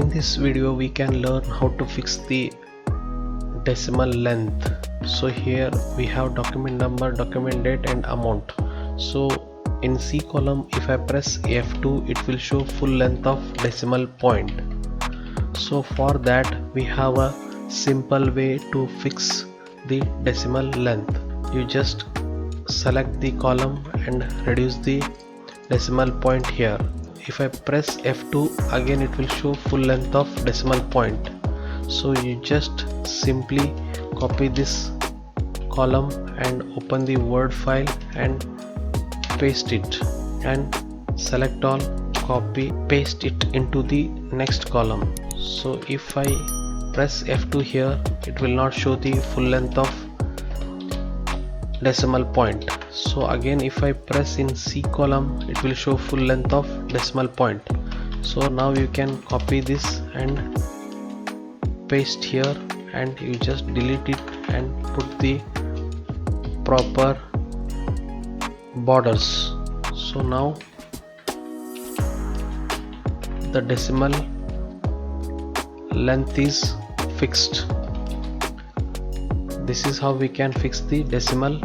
In this video we can learn how to fix the decimal length. So here we have document number, document date and amount. So in C column, if I press F2, it will show full length of decimal point. So for that we have a simple way to fix the decimal length. You just select the column and reduce the decimal point here. If I press F2, again it will show full length of decimal point. So you just simply copy this column and open the Word file and paste it, and select all, copy, paste it into the next column. So if I press F2 here, it will not show the full length of decimal point. So again if I press in C column, it will show full length of decimal point. So now you can copy this and paste here, and you just delete it and put the proper borders. So now the decimal length is fixed. This is how we can fix the decimal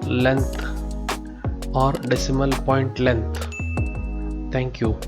length or decimal point length. Thank you.